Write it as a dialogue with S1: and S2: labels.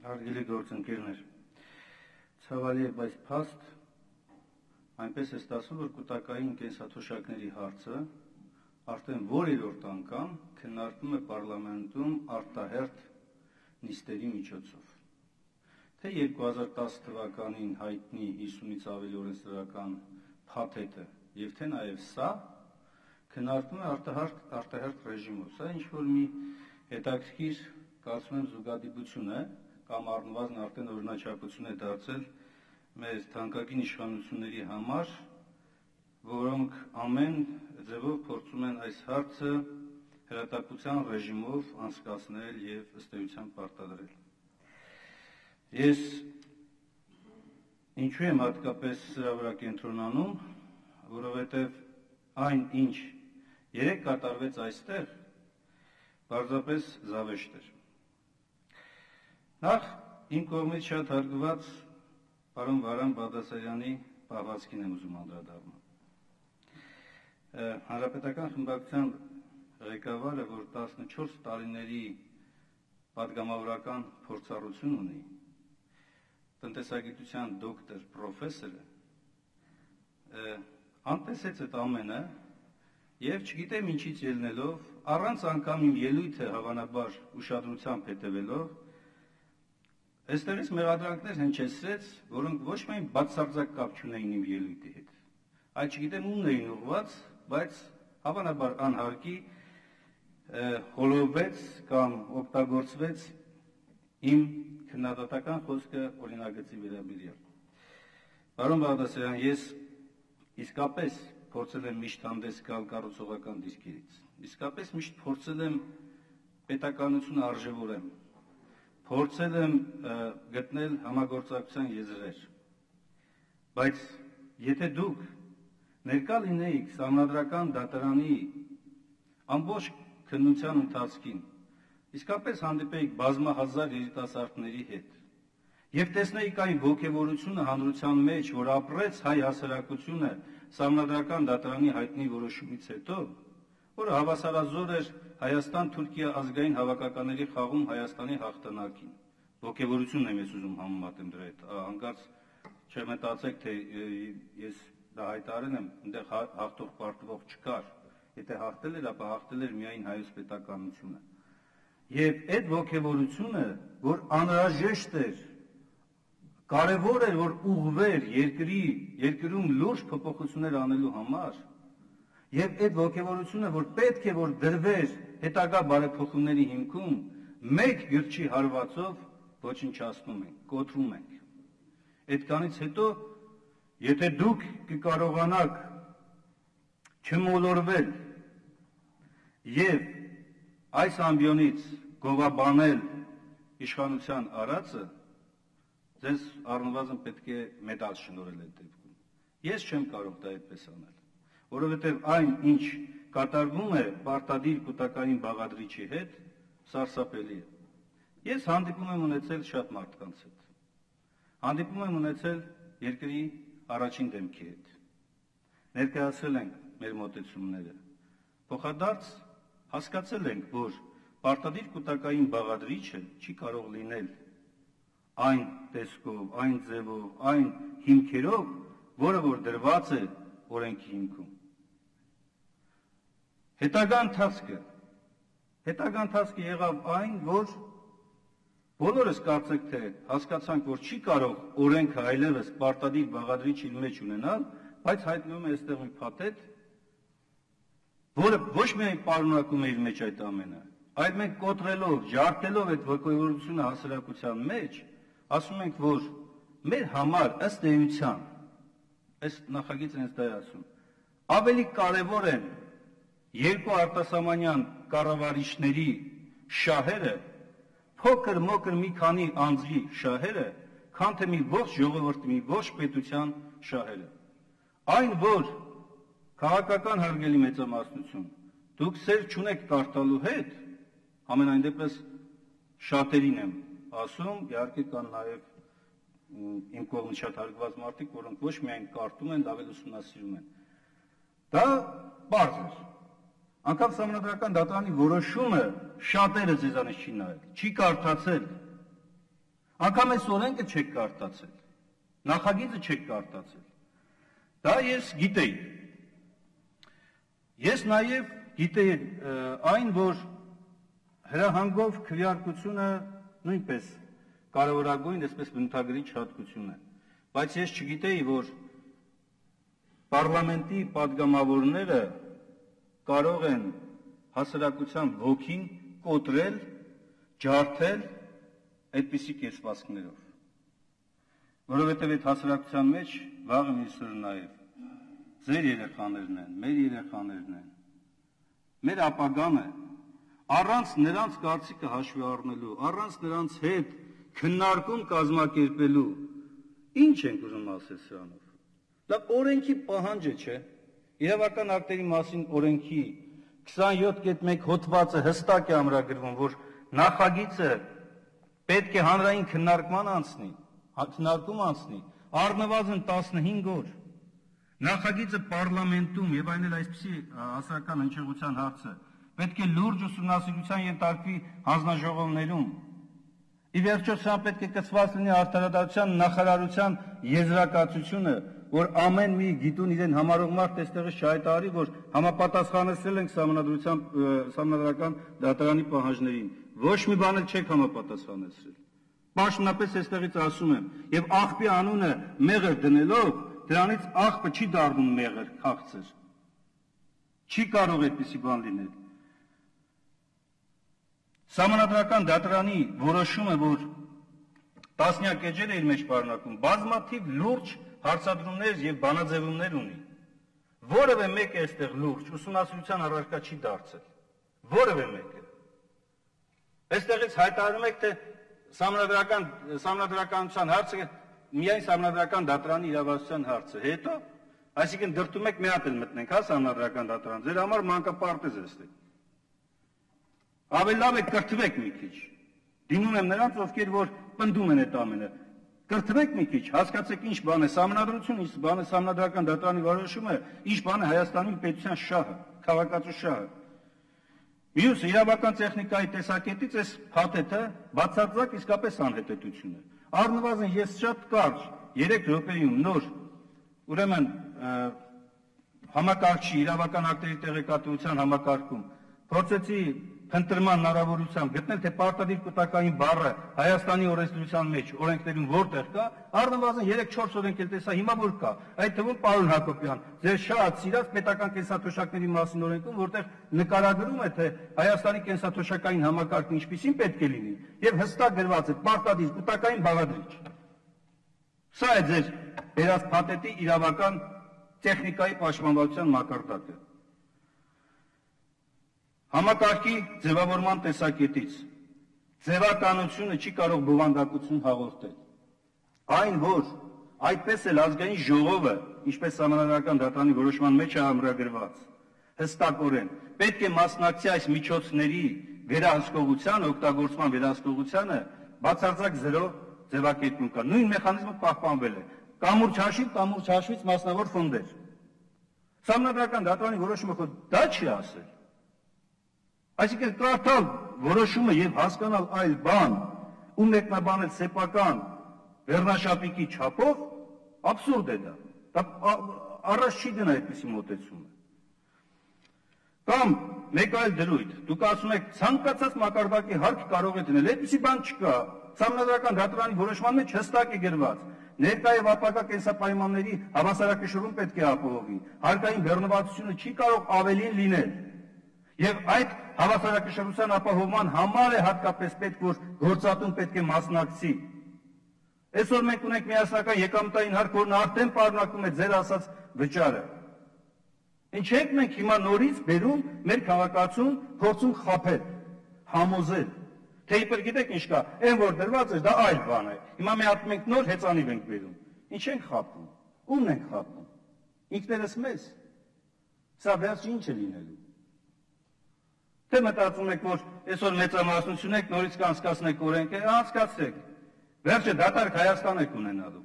S1: Հարգելի գործընկերներ, ցավալի է, բայց փաստ այնպես է ստացվում, որ կուտակային կենսաթոշակների հարցը արդեն որերորդ անգամ քննարկվում է պարլամենտում արտահերթ նիստերի միջոցով։ Թե 2010 թվականին հայտնի 50-ից ավելի օրենսդրական փաթեթը եւ թե նաեւ սա քննարկվում է արտահերթ ռեժիմով։ Սա ինչ-որ մի հետաքրքիր, կարծում եմ, զուգադիպություն է կամ առնվազն արդեն օրինաչափություն է դարձել մեր թանկագին իշխանությունների համար, որոնք ամեն ձևով փորձում են այս հարցը հրատապության ռեժիմով անցկացնել եւ ըստ էության պարտադրել։ Ես ինչու եմ հատկապես սրա վրա կենտրոնանում, որովհետեւ այն, ինչ երեք կատարվեց այստեղ, պարզապես զավեշտ էր։ Նախ իմ կողմից շատ հարգված պարոն Վարան Բաղդասարյանի պահվածքին եմ ուզում անդրադառնալ։ Հանրապետական խմբակցության ղեկավարը, որ 14 տարիների պատգամավորական փորձառություն ունի, տնտեսագիտության դոկտոր, պրոֆեսոր է, անտեսեց այդ ամենը եւ չգիտեմ ինչից ելնելով, առանց անգամ իմ ելույթը հավանաբար ուշադրությամբ հետևելով, այստեղից մեղադրանքներ հնչեցրեց, որոնք ոչ միայն բացարձակ կապ չունեին իմ ելույթի հետ, այլ չգիտեմ ումն էին ուղղված, բայց հավանաբար անհարկի հոլովվեց կամ օգտագործվեց իմ քննադատական խոսքը օրինագծի վերաբերյալ։ Պարոն Բաղդասարյան, ես իսկապես փորձել եմ միշտ հանդես գալ կառուցողական դիրքերից, իսկապես միշտ փորձել եմ պետականությունը արժևորեմ, փորձել եմ գտնել համագործակցության եզրեր, բայց եթե դուք ներկա լինեիք Սահմանադրական դատարանի ամբողջ քննության ընթացքին, իսկապես հանդիպեիք բազմահազար երիտասարդների հետ եւ տեսնեիք այն ոգևորությունը հանրության մեջ, որ ապրեց հայ հասարակությունը Սահմանադրական դատարանի հայտնի որոշումից հետո, որը հավասարազոր էր Հայաստան-Թուրքիա ազգային հավաքականների խաղում Հայաստանի հաղթանակին։ Ոգևորությունն եմ ես ուզում համեմատեմ դրա հետ, հանկարծ չմտածեք, թե ես դա հայտարարել եմ, այնտեղ հաղթող պարտվող չկար, եթե հաղթել էր, ապա հաղթել էր միայն հայոց պետականությունը։ Եվ այդ ոգևորությունը, որ անհրաժեշտ էր, կարևոր էր, որ ուղղվեր երկրում լուրջ փոփոխություններ անելու համար, եւ այդ ոգևորությունը, որ պետք է որ դրվեր հետագա բարեփոխումների հիմքում, մեկ գրչի հարվածով ոչնչացնում ենք, կոտրում ենք։ Այդքանից հետո, եթե դուք կկարողանաք չմոլորվել եւ այս ամբիոնից գովաբանել իշխանության արածը, ձեզ առնվազն պետք է մեդալ շնորհել այդ դեպքում։ Ես չեմ կարող դա այդպես անել, որովհետեւ այն, ինչ կատարվում է պարտադիր կուտակային բաղադրիչի հետ, սարսափելի է։ Ես հանդիպում եմ ունեցել շատ մարդկանց հետ։ Հանդիպում եմ ունեցել երկրի առաջին դեմքի հետ։ Ներկայացրել ենք մեր մոտեցումները։ Փոխադարձ հասկացել ենք, որ պարտադիր կուտակային բաղադրիչը չի կարող լինել այն տեսքով, այն ձևով, այն հիմքերով, որը որ դրված է օրենքի հիմքում։ Հետագա ընթացքը եղավ այն, որ բոլորս կարծեք թե հասկացանք, որ չի կարող օրենքը այլևս պարտադիր բաղադրիչ իր մեջ ունենալ, բայց հայտնվում է այստեղ մի փաթեթ, որը ոչ միայն պարունակում է իր մեջ այդ ամենը, այլ մենք կոտրելով, ջարդելով այդ ոգևորությունը հասարակության մեջ, ասում ենք, որ մեր համար ըստ էության, ըստ նախագիծն հենց դա է ասում, ավելի կարևոր են երկու արտասահմանյան կառավարիչների շահերը, փոքր-մոքր մի քանի անձի շահերը, քան թե մի ողջ ժողովրդի, մի ողջ պետության շահերը։ Այն, որ քաղաքական հարգելի մեծամասնություն, դուք սեր չունեք կարդալու հետ, ամենայն դեպս շատերին եմ ասում, իհարկե կան նաև իմ կողմից շատ հարգված մարդիկ, որոնք ոչ միայն կարդում են, լավ էլ ուսումնասիրում են։ Դա պարզ է։ Անկամ Սահմանադրական դատարանի որոշումը շատերը ձեզանից չի նայել, չի կարդացել, Անգամ այս օրենքը չեք կարդացել, նախագիծը չեք կարդացել։ Դա ես գիտեի։ Ես նաև գիտեի այն, որ հրահանգով քվեարկությունը նույնպես կարևորագույն, այսպես բնութագրիչ հատկություն է, բայց ես չգիտեի, որ պարլամենտի պատգամավորները կարող են հասարակության ոգին կոտրել, ջարդել այդպիսի կեցվածքներով, որովհետև այդ հասարակության մեջ վաղը մյուսը նաև ձեր երեխաներն են, մեր երեխաներն են, մեր ապագան է, առանց նրանց կարծիքը հաշվի առնելու, առանց նրանց հետ քննարկում կազմակերպելու, ինչ ենք ուզում ասել սրանով։ Դա օրենքի պահանջ է, չէ՞։ Իրավական ակտերի մասին օրենքի 27.1 հոդվածը հստակ է ամրագրվում, որ նախագիծը պետք է հանրային քննարկում անցնի, առնվազն 15 օր։ Նախագիծը պարլամենտում եւ այն էլ այսպիսի հասարակական հնչեղության հարցը պետք է լուրջ ուսումնասիրության ենթարկվի հանձնաժողովներում։ Ի վերջո սա պետք է կցված լինի արդարադատության նախարարության եզրակացությունը, որ ամեն մի գիտուն իրեն համարող մարդ այստեղից չհայտարարի, որ համապատասխանեցրել ենք սահմանադրական դատարանի պահանջներին։ Ոչ մի բան էլ չեք համապատասխանեցրել։ Պաշտոնապես այստեղից ասում եմ, եւ աղբի անունը մեղր դնելով դրանից աղբը չի դառնում մեղր, քաղցր։ Չի կարող այդպիսի բան լինել։ Սահմանադրական դատարանի որոշումը, որ տասնյակ էջեր է իր մեջ պարունակում, բազմաթիվ լուրջ հարցադրումներ եւ բանաձևումներ ունի։ Որևէ մեկը այստեղ լուրջ ուսումնասիրության առարկա չի դարձել։ Որևէ մեկը։ Այստեղից հայտարարում եք, թե սահմանադրականության հարցը միայն սահմանադրական դատարանի իրավասության հարցը, հետո, այսինքն դրդում եք մի հատ էլ մտնենք, հա, սահմանադրական դատարան, ձեր համար մանկապարտեզ է ստեղ։ Ավելի լավ է կրթվեք մի քիչ։ Դիմում եմ նրանց, ովքեր որ պնդում են այդ ամենը։ Կրթվեք մի քիչ, հասկացեք ինչ բան է սահմանադրություն, ինչ բան է սահմանադրական դատարանի որոշումը, ինչ բան է Հայաստանի պետության շահը, քաղաքացու շահը։ Մյուսը իրավական տեխնիկայի տեսակետից այս փաթեթը բացարձակ իսկապես անհետեթություն է։ Առնվազն ես շատ կարճ 3 րոպեում նոր ուրեմն համակարգչի իրավական ակտերի տեղեկատվության համակարգում փորձեցի փնտրման հնարավորությամբ գտնել, թե պարտադիր կուտակային բառը Հայաստանի օրենսդրության մեջ օրենքներում որտեղ կա, առնվազն 3-4 օրենք էլ տեսա, հիմա որ կա, այդ թվում պարոն Հակոբյան, ձեր շատ սիրած պետական կենսաթոշակների մասին օրենքում, որտեղ նկարագրում է, թե Հայաստանի կենսաթոշակային համակարգը ինչպիսին պետք է լինի, եւ հստակ գրված է պարտադիր կուտակային բաղադրիչ։ Սա է ձեր բերած փաթեթի իրավական տեխնիկայի պաշտպանվածության մակարդակը։ Համակարգի ձևավորման տեսակետից ձևականությունը չի կարող բովանդակություն հաղորդել։ Այն, որ այդպես էլ ազգային ժողովը, ինչպես սահմանադրական դատարանի որոշման մեջ է ամրագրված, հստակորեն պետք է մասնակցի այս միջոցների վերահսկողության, օգտագործման վերահսկողությանը, բացարձակ զրո ձևակերպում կա։ Նույն մեխանիզմը պահպանվել է։ Կամուրջ հաշվից մասնավոր ֆոնդեր։ Սահմանադրական դատարանի որոշումը խո դա չի ասել։ Այսինքն կարդալ որոշումը եւ հասկանալ այլ բան ու մեկնաբանել սեփական վերնաշապիկի չափով абսուրդ է դա։ Դա առաջ չի դնա այդպիսի մոտեցումը։ Կամ մեկ այլ դրույթ, դուք ասում եք ցանկացած մակարդակի հարկ կարող է դնել, այդպիսի բան չկա։ Սահմանադրական դատարանի որոշման մեջ հստակ է գրված. ներկա եւ ապագա կենսապայմանների հավասարակշռում պետք է ապահովի։ Հարկային բեռնվածությունը չի կարող ավելին լինել։ Եվ այդ հավասարակշռության ապահովման համար է հատկապես պետք, որ գործատուն պետք է մասնակցի։ Այսօր մենք ունենք միասնական եկամտային հարկ, որն արդեն պարունակում է ձեր ասած վճարը։ Ինչ ենք մենք հիմա նորից բերում մեր քաղաքացուն փորձում խաբել, համոզել, թե իբր գիտեք ինչ կա, այն որ դրված է, դա այլ բան է։ Հիմա մի հատ մենք նոր հեծանիվ ենք բերում։ Ինչ ենք խաբում, ումն ենք խաբում, ինքներս մեզ։ Սա վերջ ինչ է լինելու։ Թե մտածում եք, որ այսօր մեծամասնություն եք, նորից կանցկացնեք օրենք, անցկացրեք։ Վերջը դատարկ Հայաստան եք ունենալու։